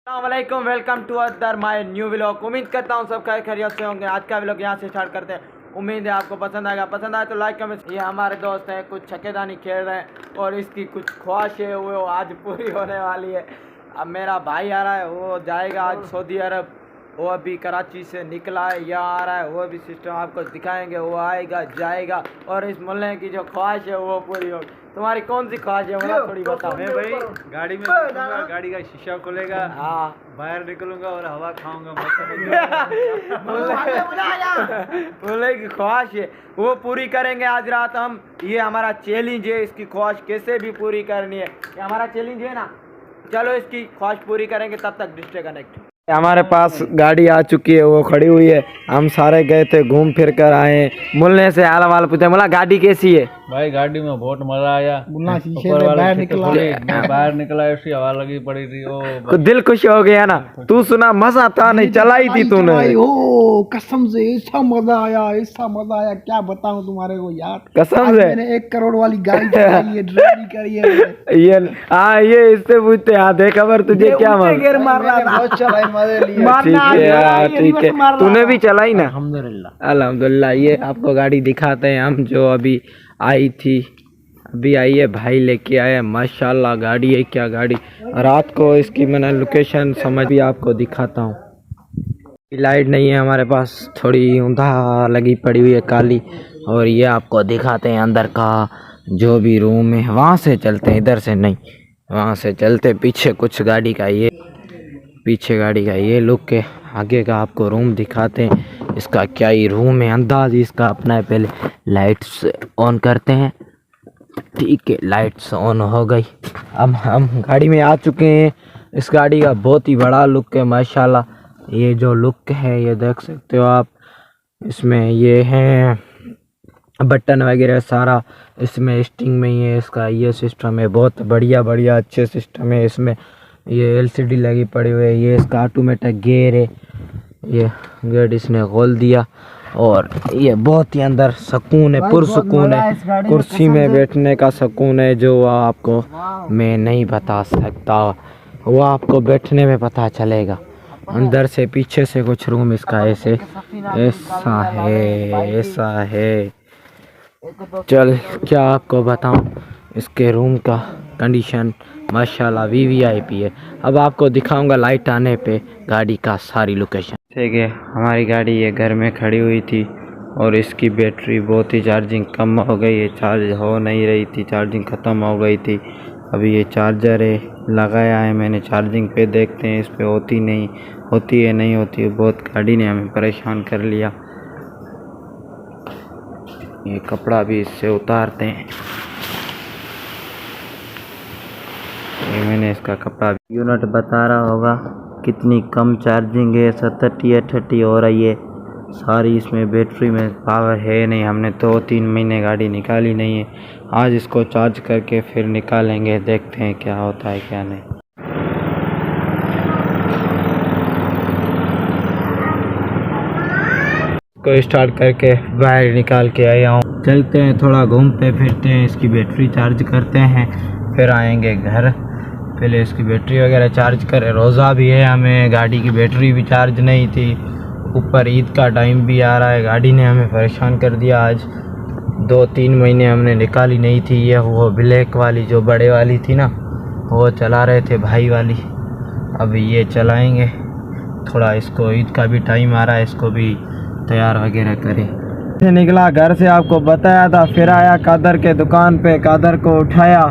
अस्सलामुअलैकुम, welcome to other my new vlog. उम्मीद करता हूँ सब खैरियत से होंगे। आज का व्लॉग यहाँ से स्टार्ट करते हैं। उम्मीद है आपको पसंद आएगा। पसंद आए तो लाइक कमेंट। ये हमारे दोस्त हैं, कुछ छक्केदानी खेल रहे हैं और इसकी कुछ ख्वाहिश है वो आज पूरी होने वाली है। अब मेरा भाई आ रहा है, वो जाएगा आज सऊदी अरब। वो अभी कराची से निकला है, यहाँ आ रहा है। वो भी सिस्टम आपको दिखाएंगे। वो आएगा जाएगा और इस मुल्ले की जो ख्वाहिश है वो पूरी होगी। तुम्हारी कौन सी ख्वाहिश है मतलब थोड़ी बताओ। मैं भाई गाड़ी में बैठूंगा, गाड़ी का शीशा खुलेगा, हाँ बाहर निकलूंगा और हवा खाऊंगा। मुल्ले की ख्वाहिश है वो पूरी करेंगे आज रात हम। ये हमारा चैलेंज है, इसकी ख्वाहिश कैसे भी पूरी करनी है। ये हमारा चैलेंज है ना। चलो इसकी ख्वाहिश पूरी करेंगे, तब तक डिस्ट्रे कनेक्ट। हमारे पास गाड़ी आ चुकी है, वो खड़ी हुई है। हम सारे गए थे, घूम फिर कर आए। मुल्ले से हाल वाल पूछे, बोला गाड़ी कैसी है भाई गाड़ी में बहुत मजा आया। शीशे से बाहर निकला, मैं बाहर निकला, ऐसी हवा लगी पड़ी थी। कुछ दिल खुश हो गया ना। तू सुना मजा था नहीं, चलाई थी तूने। ओ कसम से ऐसा मजा आया क्या बताऊं तुम्हारे को यार। कसम से मैंने 1 करोड़ वाली गाड़ी चलाई है, ड्राइव करी है मैंने। ये हाँ, ये इससे पूछते हैं। दे खबर तुझे क्या गिर मार रहा था, बहुत चलाई, मजे लिए। ठीक है, तूने भी चलाई ना। अल्हम्दुलिल्लाह अल्हम्दुलिल्लाह। ये आपको गाड़ी दिखाते हैं हम, जो अभी आई थी। अभी आई है, भाई लेके आए। माशाल्लाह गाड़ी है, क्या गाड़ी। रात को इसकी मैंने लोकेशन समझ भी आपको दिखाता हूँ। लाइट नहीं है हमारे पास, थोड़ी ऊंधा लगी पड़ी हुई है काली। और ये आपको दिखाते हैं अंदर का जो भी रूम है। वहाँ से चलते हैं, इधर से नहीं, वहाँ से चलते। पीछे कुछ गाड़ी का ये, पीछे गाड़ी का ये लुक के आगे का आपको रूम दिखाते हैं। इसका क्या ही रूम है, अंदाज इसका अपना है। पहले लाइट्स ऑन करते हैं। ठीक है, लाइट्स ऑन हो गई। अब हम गाड़ी में आ चुके हैं। इस गाड़ी का बहुत ही बड़ा लुक है माशाल्लाह। ये जो लुक है ये देख सकते हो आप। इसमें ये है बटन वगैरह सारा इसमें स्टिंग में ही है। इसका ये सिस्टम है, बहुत बढ़िया अच्छे सिस्टम है। इसमें ये LCD लगी पड़ी हुई है। ये इसका ऑटोमेटिक गेयर है। ये गेयर इसने खोल दिया और ये बहुत ही अंदर सुकून है, पुरसुकून है। कुर्सी में बैठने का सुकून है जो आपको मैं नहीं बता सकता, वो आपको बैठने में पता चलेगा। अंदर से पीछे से कुछ रूम इसका ऐसा है। चल क्या आपको बताऊं, इसके रूम का कंडीशन माशाल्लाह VVIP है। अब आपको दिखाऊंगा लाइट आने पे गाड़ी का सारी लोकेशन। ठीक है, हमारी गाड़ी ये घर में खड़ी हुई थी और इसकी बैटरी बहुत ही चार्जिंग कम हो गई है। चार्ज हो नहीं रही थी, चार्जिंग ख़त्म हो गई थी। अभी ये चार्जर है लगाया है मैंने चार्जिंग पे, देखते हैं इस पे होती है नहीं होती है। बहुत गाड़ी ने हमें परेशान कर लिया। ये कपड़ा भी इससे उतारते हैं। ये मैंने इसका कपड़ा यूनिट बता रहा होगा कितनी कम चार्जिंग है। 70-80 हो रही है सारी। इसमें बैटरी में पावर है नहीं। हमने 2-3 महीने गाड़ी निकाली नहीं है। आज इसको चार्ज करके फिर निकालेंगे, देखते हैं क्या होता है क्या नहीं। को स्टार्ट करके बाहर निकाल के आया हूँ। चलते हैं, थोड़ा घूमते फिरते हैं, इसकी बैटरी चार्ज करते हैं, फिर आएंगे घर। पहले इसकी बैटरी वगैरह चार्ज करें। रोज़ा भी है हमें, गाड़ी की बैटरी भी चार्ज नहीं थी। ऊपर ईद का टाइम भी आ रहा है। गाड़ी ने हमें परेशान कर दिया आज। 2-3 महीने हमने निकाली नहीं थी। ये वो ब्लैक वाली जो बड़े वाली थी ना, वो चला रहे थे भाई वाली। अभी ये चलाएंगे। थोड़ा इसको ईद का भी टाइम आ रहा है, इसको भी तैयार वगैरह करें। निकला घर से, आपको बताया था। फिर आया कादर के दुकान पे, कादर को उठाया।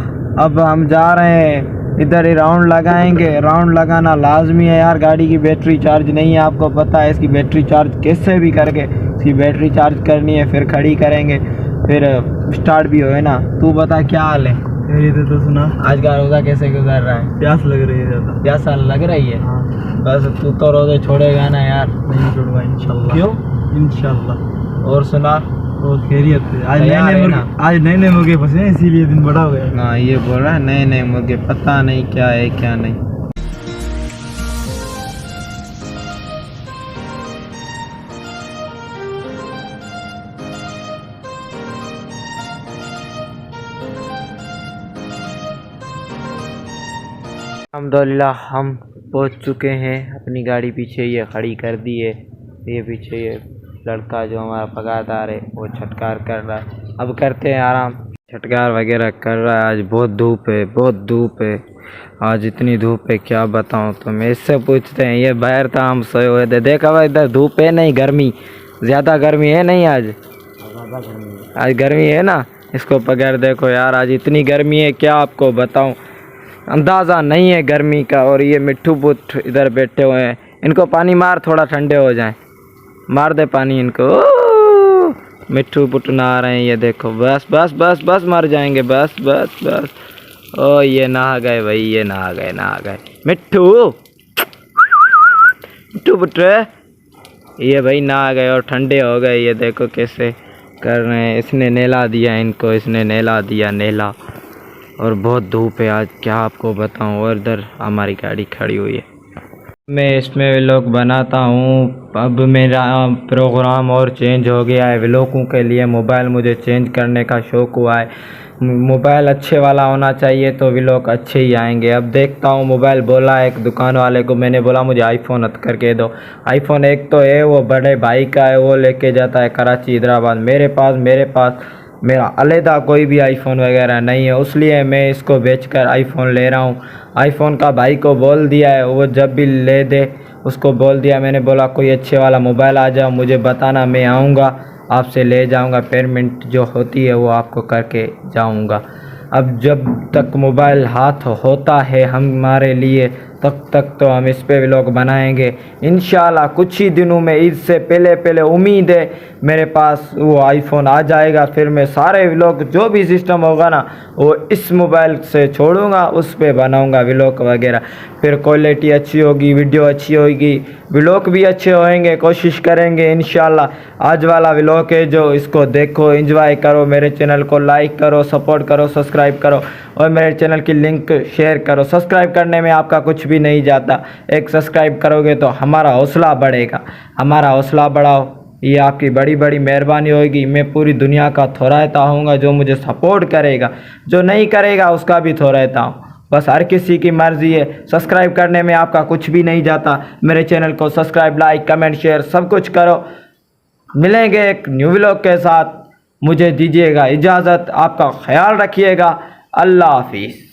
अब हम जा रहे हैं इधर ही राउंड लगाएंगे। राउंड लगाना लाजमी है यार, गाड़ी की बैटरी चार्ज नहीं है। आपको पता है इसकी बैटरी चार्ज कैसे भी करके इसकी बैटरी चार्ज करनी है, फिर खड़ी करेंगे, फिर स्टार्ट भी होए ना। तू बता क्या हाल है? मेरी तो सुना, आज का रोज़ा कैसे गुजर रहा है? प्यास लग रही है ज़्यादा। प्यास लग रही है? हाँ। बस तू तो रोज़े छोड़ेगा ना यार? नहीं छोड़ूंगा इंशाल्लाह। क्यों? इंशाल्लाह। और सुना, बहुत खैरियत है। आज नए नए मुर्गे फंसे हैं, इसीलिए दिन बड़ा हो गया। हाँ, ये बोल रहा है नए मुर्गे, पता नहीं क्या है क्या नहीं। अल्हम्दुलिल्लाह हम पहुंच चुके हैं। अपनी गाड़ी पीछे ये खड़ी कर दी है। ये पीछे ये लड़का जो हमारा पगारदार है वो छटकार कर रहा है। अब करते हैं आराम। छटकार वगैरह कर रहा है। आज बहुत धूप है, बहुत धूप है। आज इतनी धूप है क्या बताऊं। तो मैं इससे पूछते हैं, ये बाहर था, हम सोए हुए थे, देखा भाई इधर धूप है नहीं, गर्मी ज़्यादा गर्मी है नहीं आज गर्मी है ना। इसको पकड़ देखो यार, आज इतनी गर्मी है क्या आपको बताऊं, अंदाज़ा नहीं है गर्मी का। और ये मिट्ठू पुट इधर बैठे हुए हैं, इनको पानी मार, थोड़ा ठंडे हो जाएं, मार दे पानी इनको। मिट्ठू पुट नहा रहे हैं, ये देखो, बस बस बस बस मर जाएंगे, बस बस बस। ओ ये नहा गए भाई, ये नहा गए, नहा गए। मिट्ठू मिट्ठू पुट ये भाई नहा गए और ठंडे हो गए। ये देखो कैसे कर रहे हैं। इसने नहला दिया इनको, इसने नहला दिया नहला। और बहुत धूप है आज, क्या आपको बताऊं। और इधर हमारी गाड़ी खड़ी हुई है। मैं इसमें व्लॉग बनाता हूँ। अब मेरा प्रोग्राम और चेंज हो गया है व्लॉगों के लिए। मोबाइल मुझे चेंज करने का शौक़ हुआ है। मोबाइल अच्छे वाला होना चाहिए तो व्लॉग अच्छे ही आएंगे। अब देखता हूँ, मोबाइल बोला एक दुकान वाले को, मैंने बोला मुझे आईफोन हट करके दो। आईफोन एक तो है, वो बड़े भाई का है, वो लेके जाता है कराची हैदराबाद। मेरे पास मेरा अलहदा कोई भी आईफोन वगैरह नहीं है, इसलिए मैं इसको बेचकर आईफोन ले रहा हूँ। आईफोन का भाई को बोल दिया है, वो जब भी ले दे उसको बोल दिया, मैंने बोला कोई अच्छे वाला मोबाइल आ जाओ, मुझे बताना, मैं आऊँगा आपसे ले जाऊँगा, पेमेंट जो होती है वो आपको करके जाऊँगा। अब जब तक मोबाइल हाथ होता है हमारे लिए तब तक तो हम इस पे व्लॉग बनाएंगे इंशाल्लाह। कुछ ही दिनों में, ईद से पहले उम्मीद है मेरे पास वो आईफोन आ जाएगा। फिर मैं सारे व्लॉग जो भी सिस्टम होगा ना वो इस मोबाइल से छोड़ूंगा, उस पे बनाऊंगा व्लॉग वगैरह। फिर क्वालिटी अच्छी होगी, वीडियो अच्छी होगी, व्लॉग भी अच्छे होंगे। कोशिश करेंगे इंशाल्लाह। आज वाला व्लॉग है जो, इसको देखो, एंजॉय करो, मेरे चैनल को लाइक करो, सपोर्ट करो, सब्सक्राइब करो और मेरे चैनल की लिंक शेयर करो। सब्सक्राइब करने में आपका कुछ भी नहीं जाता, एक सब्सक्राइब करोगे तो हमारा हौसला बढ़ेगा। हमारा हौसला बढ़ाओ, ये आपकी बड़ी बड़ी मेहरबानी होगी। मैं पूरी दुनिया का थोराता हूँगा जो मुझे सपोर्ट करेगा, जो नहीं करेगा उसका भी थोराता हूँ। बस हर किसी की मर्ज़ी है। सब्सक्राइब करने में आपका कुछ भी नहीं जाता। मेरे चैनल को सब्सक्राइब, लाइक, कमेंट, शेयर सब कुछ करो। मिलेंगे एक न्यू व्लॉग के साथ। मुझे दीजिएगा इजाज़त, आपका ख्याल रखिएगा। अल्लाह हाफिज़।